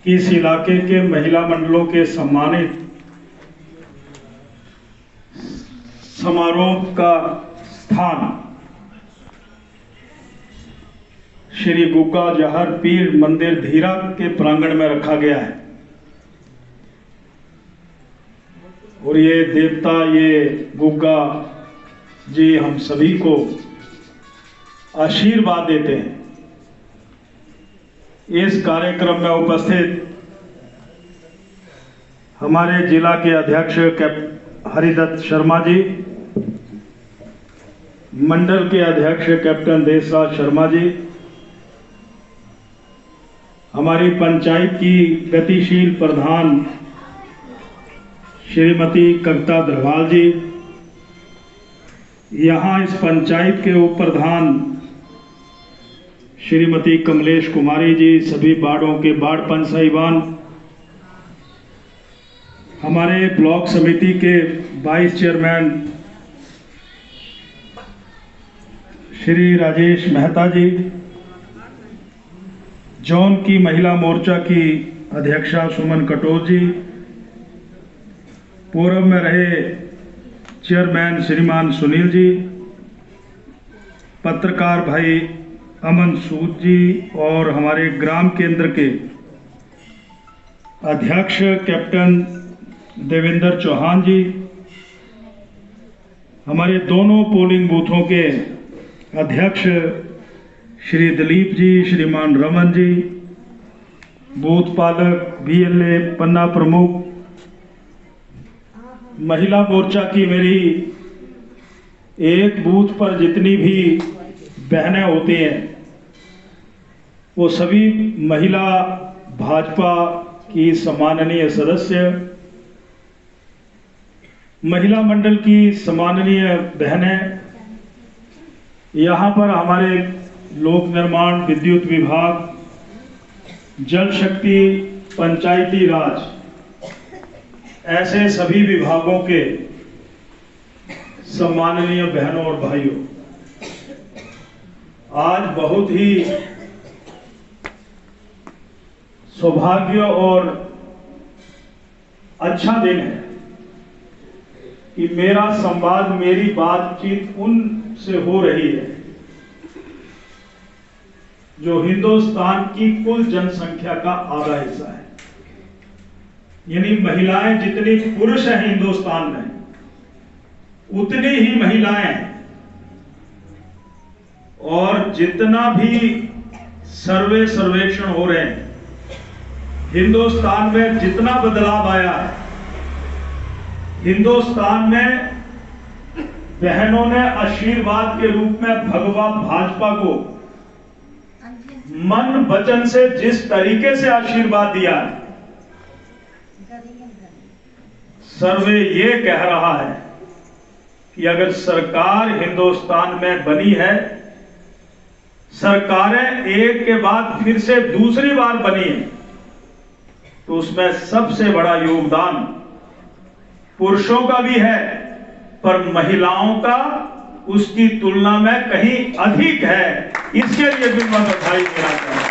कि इस इलाके के महिला मंडलों के सम्मानित समारोह का स्थान श्री गुग्गा जहर पीर मंदिर धीरा के प्रांगण में रखा गया है। और ये देवता, ये गुग्गा जी हम सभी को आशीर्वाद देते हैं। इस कार्यक्रम में उपस्थित हमारे जिला के अध्यक्ष हरिदत्त शर्मा जी, मंडल के अध्यक्ष कैप्टन देशराज शर्मा जी, हमारी पंचायत की गतिशील प्रधान श्रीमती कविता दरवाल जी, यहाँ इस पंचायत के उप प्रधान श्रीमती कमलेश कुमारी जी, सभी वार्डों के वार्ड पंच साहिबान, हमारे ब्लॉक समिति के वाइस चेयरमैन श्री राजेश मेहता जी, जोन की महिला मोर्चा की अध्यक्षा सुमन कटोर जी, पूर्व में रहे चेयरमैन श्रीमान सुनील जी, पत्रकार भाई अमन सूद जी और हमारे ग्राम केंद्र के अध्यक्ष कैप्टन देवेंद्र चौहान जी, हमारे दोनों पोलिंग बूथों के अध्यक्ष श्री दिलीप जी, श्रीमान रमन जी, बूथ पालक बीएलए पन्ना प्रमुख, महिला मोर्चा की मेरी एक बूथ पर जितनी भी बहनें होती हैं वो सभी महिला भाजपा की सम्माननीय सदस्य, महिला मंडल की सम्माननीय बहनें, यहाँ पर हमारे लोक निर्माण, विद्युत विभाग, जल शक्ति, पंचायती राज, ऐसे सभी विभागों के सम्माननीय बहनों और भाइयों, आज बहुत ही सौभाग्य और अच्छा दिन है कि मेरा संवाद, मेरी बातचीत उनसे हो रही है जो हिंदुस्तान की कुल जनसंख्या का आधा हिस्सा है। यानी महिलाएं जितनी पुरुष हैं हिंदुस्तान में, उतनी ही महिलाएं हैं। और जितना भी सर्वेक्षण हो रहे हैं, हिंदुस्तान में जितना बदलाव आया है, हिंदुस्तान में बहनों ने आशीर्वाद के रूप में भगवा भाजपा को मन वचन से जिस तरीके से आशीर्वाद दिया है, सर्वे ये कह रहा है कि अगर सरकार हिंदुस्तान में बनी है, सरकारें एक के बाद फिर से दूसरी बार बनी है, तो उसमें सबसे बड़ा योगदान पुरुषों का भी है, पर महिलाओं का उसकी तुलना में कहीं अधिक है। इसके लिए भी मैं बधाई देना चाहता हूं।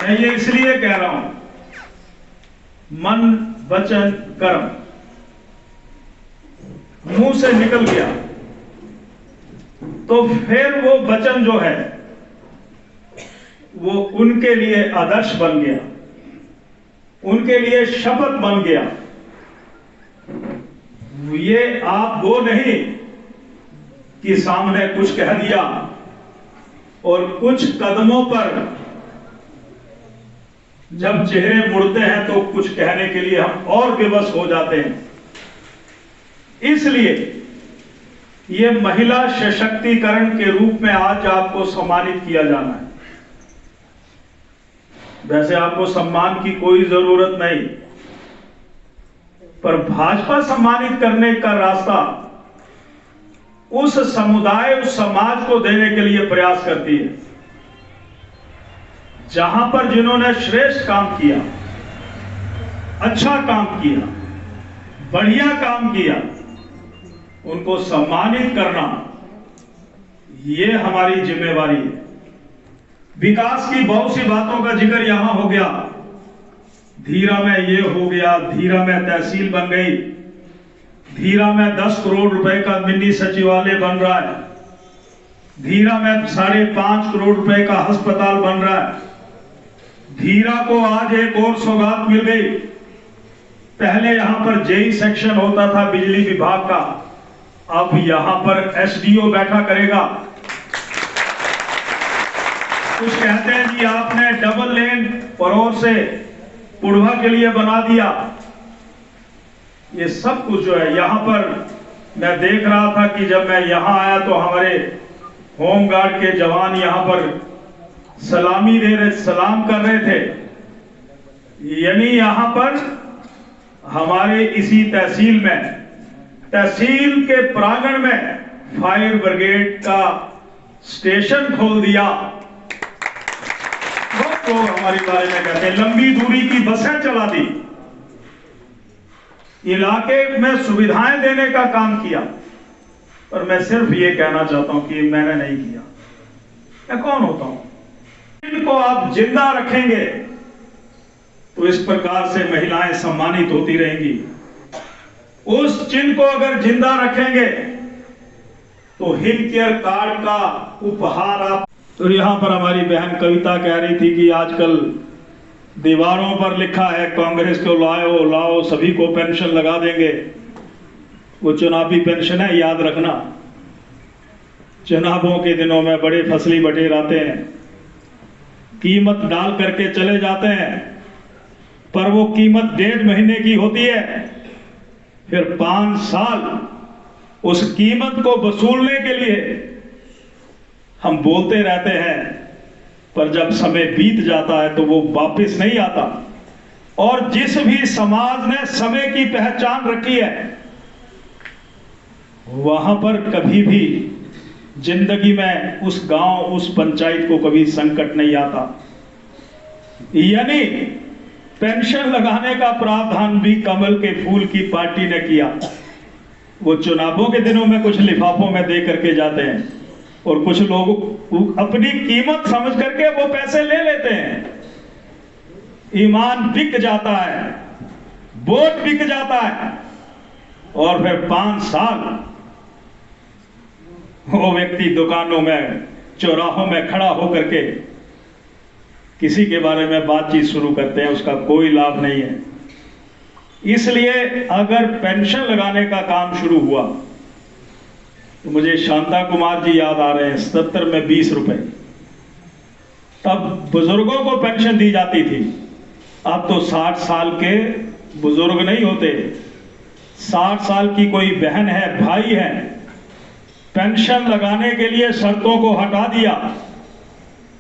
मैं ये इसलिए कह रहा हूं, मन वचन कर्म मुंह से निकल गया तो फिर वो वचन जो है वो उनके लिए आदर्श बन गया, उनके लिए शपथ बन गया। ये आप वो नहीं कि सामने कुछ कह दिया और कुछ कदमों पर जब चेहरे मुड़ते हैं तो कुछ कहने के लिए हम और विवश हो जाते हैं। इसलिए ये महिला सशक्तिकरण के रूप में आज आपको सम्मानित किया जाना है। वैसे आपको सम्मान की कोई जरूरत नहीं, पर भाजपा सम्मानित करने का रास्ता उस समुदाय, उस समाज को देने के लिए प्रयास करती है जहां पर जिन्होंने श्रेष्ठ काम किया, अच्छा काम किया, बढ़िया काम किया, उनको सम्मानित करना ये हमारी जिम्मेवारी है। विकास की बहुत सी बातों का जिक्र यहां हो गया, धीरा में ये हो गया, धीरा में तहसील बन गई, धीरा में 10 करोड़ रुपए का मिनी सचिवालय बन रहा है, धीरा में 5.5 करोड़ रुपए का अस्पताल बन रहा है। धीरा को आज एक और सौगात मिल गई। पहले यहां पर जेई सेक्शन होता था बिजली विभाग का, अब यहां पर एसडीओ बैठा करेगा। कुछ कहते हैं जी आपने डबल लेन परोर से पुड़वा के लिए बना दिया। ये सब कुछ जो है यहां पर मैं देख रहा था कि जब मैं यहां आया तो हमारे होमगार्ड के जवान यहां पर सलामी दे रहे, सलाम कर रहे थे। यानी यहां पर हमारे इसी तहसील में, तहसील के प्रांगण में फायर ब्रिगेड का स्टेशन खोल दिया। बहुत लोग हमारे बारे में कहते हैं लंबी दूरी की बसें चला दी, इलाके में सुविधाएं देने का काम किया। पर मैं सिर्फ ये कहना चाहता हूं कि मैंने नहीं किया। मैं कौन होता हूं? इनको आप जिंदा रखेंगे तो इस प्रकार से महिलाएं सम्मानित होती रहेंगी। उस चिन्ह को अगर जिंदा रखेंगे तो हिल केयर कार्ड का उपहार आप। तो यहां पर हमारी बहन कविता कह रही थी कि आजकल दीवारों पर लिखा है कांग्रेस को लाओ लाओ, सभी को पेंशन लगा देंगे। वो चुनावी पेंशन है, याद रखना। चुनावों के दिनों में बड़े फसली बटेर आते हैं, कीमत डाल करके चले जाते हैं, पर वो कीमत 1.5 महीने की होती है। फिर 5 साल उस कीमत को वसूलने के लिए हम बोलते रहते हैं, पर जब समय बीत जाता है तो वो वापस नहीं आता। और जिस भी समाज ने समय की पहचान रखी है, वहां पर कभी भी जिंदगी में उस गांव, उस पंचायत को कभी संकट नहीं आता। यानी पेंशन लगाने का प्रावधान भी कमल के फूल की पार्टी ने किया। वो चुनावों के दिनों में कुछ लिफाफों में दे करके जाते हैं और कुछ लोग अपनी कीमत समझ करके वो पैसे ले लेते हैं। ईमान बिक जाता है, वोट बिक जाता है, और फिर 5 साल वो व्यक्ति दुकानों में, चौराहों में खड़ा होकर के किसी के बारे में बातचीत शुरू करते हैं, उसका कोई लाभ नहीं है। इसलिए अगर पेंशन लगाने का काम शुरू हुआ तो मुझे शांता कुमार जी याद आ रहे हैं, 77 में 20 रुपए तब बुजुर्गों को पेंशन दी जाती थी। अब तो 60 साल के बुजुर्ग नहीं होते, 60 साल की कोई बहन है, भाई है, पेंशन लगाने के लिए शर्तों को हटा दिया,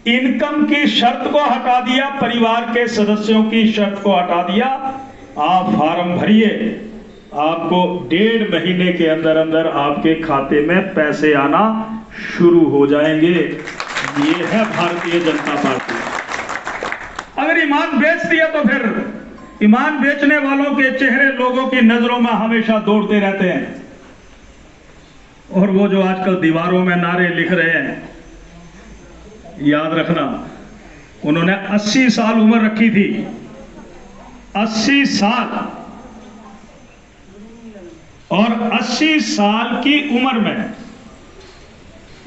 इनकम की शर्त को हटा दिया, परिवार के सदस्यों की शर्त को हटा दिया। आप फार्म भरिए, आपको 1.5 महीने के अंदर अंदर आपके खाते में पैसे आना शुरू हो जाएंगे। ये है भारतीय जनता पार्टी। अगर ईमान बेच दिया तो फिर ईमान बेचने वालों के चेहरे लोगों की नजरों में हमेशा दौड़ते रहते हैं। और वो जो आजकल दीवारों में नारे लिख रहे हैं, याद रखना, उन्होंने 80 साल उम्र रखी थी, 80 साल। और 80 साल की उम्र में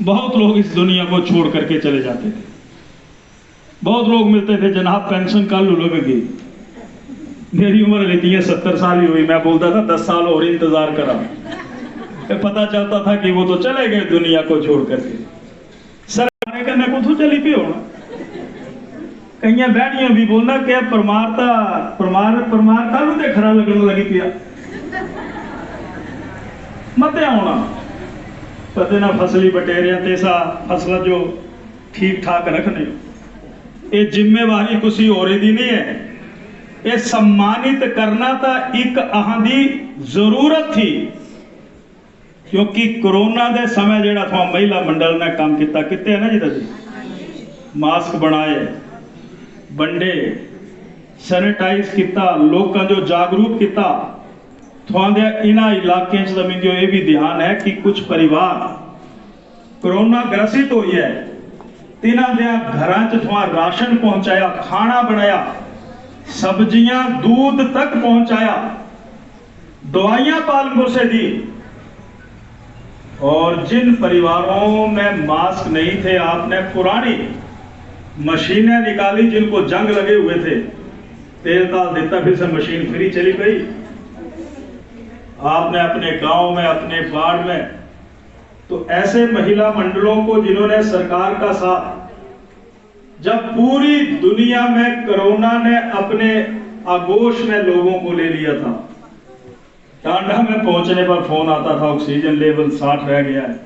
बहुत लोग इस दुनिया को छोड़ करके चले जाते थे। बहुत लोग मिलते थे, जनाब पेंशन का लगेगी। मेरी उम्र लेती है 70 साल ही हुई, मैं बोलता था 10 साल और इंतजार करा। पता चलता था कि वो तो चले गए दुनिया को छोड़ करके। सरकार करने को तो चली भी होना, कई बैठिया भी बोलना कि परमार कालू ते खरा लगन लगी पिया मत आना पते ना फसली बटेरिया ते सा फसल जो ठीक ठाक रखने। ये जिम्मेवारी किसी और दी नहीं है, ये सम्मानित करना था एक अहां जरूरत थी। क्योंकि कोरोना के समय जेड़ा था महिला मंडल ने काम किया, किते है ना जी दादी, मास्क बनाए, बंडे, सैनिटाइज किया, लोगों जो जागरूक किया। थोड़े इन्ह इलाके जो ये भी ध्यान है कि कुछ परिवार कोरोना ग्रसित हुई है, तिन्हां दे घरां च थोड़ा राशन पहुंचाया, खाना बनाया, सब्जियां दूध तक पहुंचाया, दवाइयां पालनपुर से दी। और जिन परिवारों में मास्क नहीं थे, आपने पुरानी मशीनें निकाली, जिनको जंग लगे हुए थे, तेल डाल देता, फिर से मशीन फ्री चली गई। आपने अपने गांव में, अपने वार्ड में, तो ऐसे महिला मंडलों को जिन्होंने सरकार का साथ, जब पूरी दुनिया में कोरोना ने अपने आगोश में लोगों को ले लिया था, टांडा में पहुंचने पर फोन आता था ऑक्सीजन लेवल 60 रह गया है,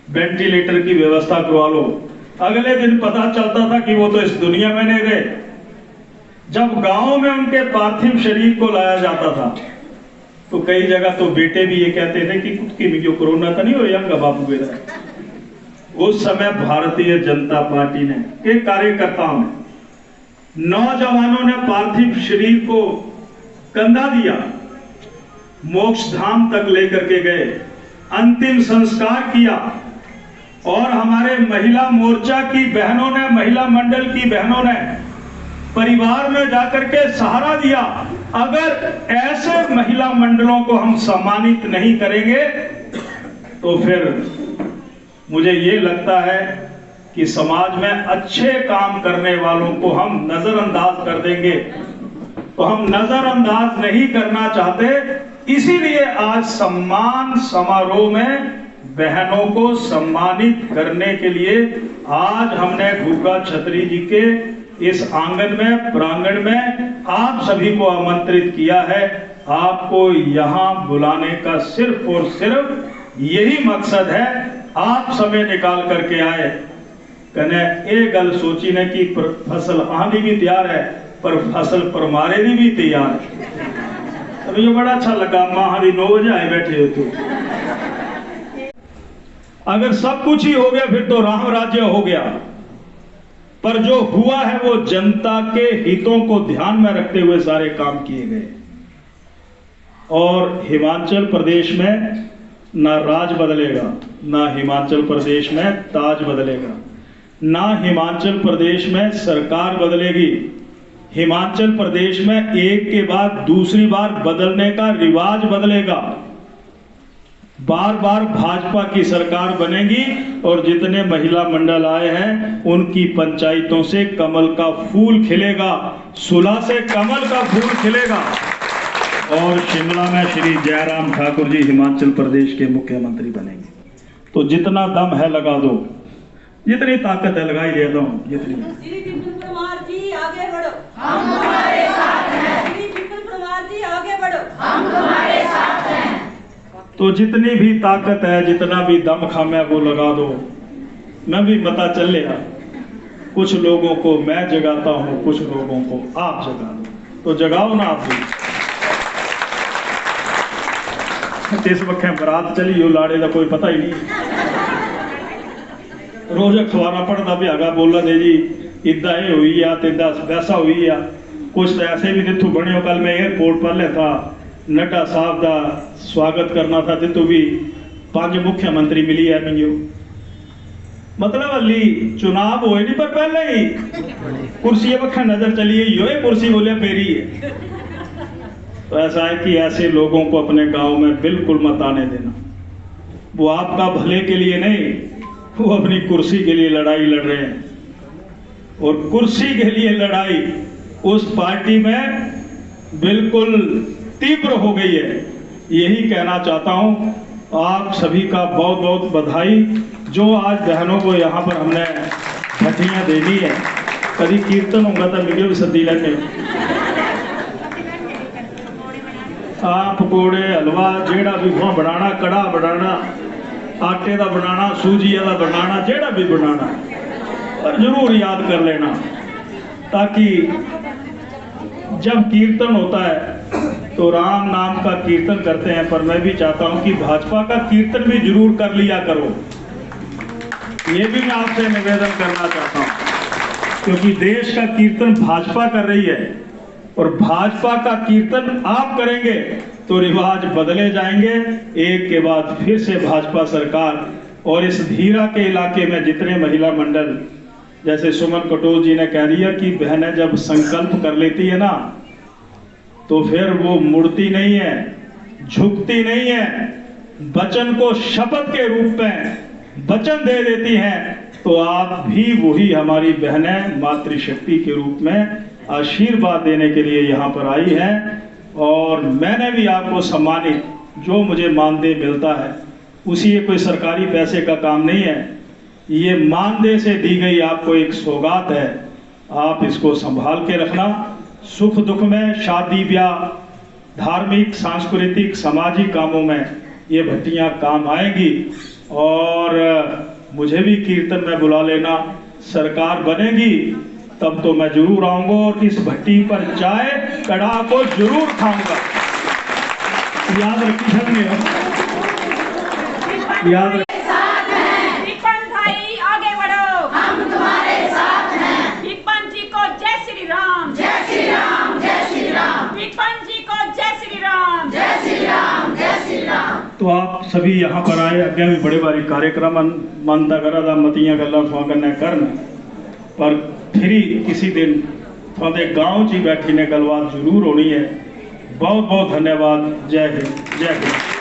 वेंटिलेटर की व्यवस्था करवा लो। अगले दिन पता चलता था कि वो तो इस दुनिया में नहीं रहे। जब गांव में उनके पार्थिव शरीर को लाया जाता था, तो कई जगह तो बेटे भी ये कहते थे कि कुछ की जो कोरोना तो नहीं हो रहा बापू बेटा। उस समय भारतीय जनता पार्टी ने के कार्यकर्ताओं ने, नौजवानों ने पार्थिव शरीर को कंधा दिया, मोक्ष धाम तक लेकर के गए, अंतिम संस्कार किया। और हमारे महिला मोर्चा की बहनों ने, महिला मंडल की बहनों ने परिवार में जाकर के सहारा दिया। अगर ऐसे महिला मंडलों को हम सम्मानित नहीं करेंगे तो फिर मुझे ये लगता है कि समाज में अच्छे काम करने वालों को हम नजरअंदाज कर देंगे। तो हम नजरअंदाज नहीं करना चाहते, इसीलिए आज सम्मान समारोह में बहनों को सम्मानित करने के लिए आज हमने घुग्गा छतरी जी के इस आंगन में, प्रांगण में आप सभी को आमंत्रित किया है। आपको यहां बुलाने का सिर्फ और सिर्फ यही मकसद है, आप समय निकाल करके आए। कने एक गल सोची ने कि फसल आनी भी तैयार है, पर फसल पर मारे भी तैयार है। तो ये बड़ा अच्छा लगा, महारी 9 बजे आए बैठे हो। तो अगर सब कुछ ही हो गया फिर तो राम राज्य हो गया, पर जो हुआ है वो जनता के हितों को ध्यान में रखते हुए सारे काम किए गए। और हिमाचल प्रदेश में ना राज बदलेगा, ना हिमाचल प्रदेश में ताज बदलेगा, ना हिमाचल प्रदेश में सरकार बदलेगी। हिमाचल प्रदेश में एक के बाद दूसरी बार बदलने का रिवाज बदलेगा। बार बार भाजपा की सरकार बनेगी और जितने महिला मंडल आए हैं उनकी पंचायतों से कमल का फूल खिलेगा, सुलह से कमल का फूल खिलेगा। और शिमला में श्री जयराम ठाकुर जी हिमाचल प्रदेश के मुख्यमंत्री बनेंगे। तो जितना दम है लगा दो, जितनी ताकत है लगाई दे दो, जितनी। श्री विपिन परमार जी आगे बढ़ो, हम तुम्हारे साथ हैं। श्री विपिन परमार जी आगे बढ़ो, हम तुम्हारे साथ हैं। तो जितनी भी ताकत है, जितना भी दम खाम है वो लगा दो। मैं भी पता चल लिया, कुछ लोगों को मैं जगाता हूं, कुछ लोगों को आप जगा दो। तो जगाओ ना आप भी। इस वक्त बरात चली हो, लाड़े का कोई पता ही नहीं। रोज अखबार पढ़ता भी आगा बोला दे जी इदा ये हुई आ, इदा वैसा हुई आ। कुछ तो ऐसे भी जितों बने। कल मैं एयरपोर्ट पर ले था, नड्डा साहब का स्वागत करना था, जितों भी 5 मुख्यमंत्री मिली है मिलो। मतलब अली चुनाव हो नहीं, पर पहले ही कुर्सी वक्र नजर चली है, कुर्सी बोलिया फेरी है। तो ऐसा है कि ऐसे लोगों को अपने गांव में बिल्कुल मत आने देना। वो आपका भले के लिए नहीं, वो अपनी कुर्सी के लिए लड़ाई लड़ रहे हैं। और कुर्सी के लिए लड़ाई उस पार्टी में बिल्कुल तीव्र हो गई है। यही कहना चाहता हूं। आप सभी का बहुत बहुत बधाई। जो आज बहनों को यहाँ पर हमने भट्टियां देनी है, कभी कीर्तन होगा तो वीडियो भी सदी लेने। आप पकौड़े हलवा जेड़ा भी बनाना, कड़ा बनाना, आटे का बनाना, सूजी का बनाना, जेड़ा भी बनाना, पर जरूर याद कर लेना, ताकि जब कीर्तन होता है तो राम नाम का कीर्तन करते हैं, पर मैं भी चाहता हूं कि भाजपा का कीर्तन भी जरूर कर लिया करो। ये भी मैं आपसे निवेदन करना चाहता हूं, क्योंकि देश का कीर्तन भाजपा कर रही है और भाजपा का कीर्तन आप करेंगे तो रिवाज बदले जाएंगे। एक के बाद फिर से भाजपा सरकार। और इस धीरा के इलाके में जितने महिला मंडल जैसे सुमन कटोच जी ने कह दिया कि बहनें जब संकल्प कर लेती है ना तो फिर वो मुड़ती नहीं है, झुकती नहीं है, वचन को शपथ के रूप में वचन दे देती हैं। तो आप भी वही हमारी बहनें मातृशक्ति के रूप में आशीर्वाद देने के लिए यहाँ पर आई हैं। और मैंने भी आपको सम्मानित, जो मुझे मानदेय मिलता है उसी, ये कोई सरकारी पैसे का काम नहीं है, ये मानदेय से दी गई आपको एक सौगात है। आप इसको संभाल के रखना। सुख दुख में, शादी ब्याह, धार्मिक, सांस्कृतिक, सामाजिक कामों में ये भट्टियां काम आएंगी। और मुझे भी कीर्तन में बुला लेना, सरकार बनेगी तब तो मैं जरूर आऊंगा और इस भट्टी पर चाय कड़ा को जरूर खाऊंगा। याद रखिए सबने, याद रखिए। विपिन भाई आगे बढ़ो, हम तुम्हारे साथ हैं। विपिन जी को जय श्री राम, जय श्री राम, जय श्री राम। विपिन जी को जय श्री राम, जय श्री राम, जय श्री राम। तो आप सभी यहाँ पर आए, अगे भी बड़े बारी कार्यक्रम मनता करा था, मतियां गल्लां थोड़ा कन्नै करन, पर फिर किसी दिन थोड़े गांव च बैठी ने गलबात जरूर होनी है। बहुत बहुत धन्यवाद। जय हिंद, जय हिंद।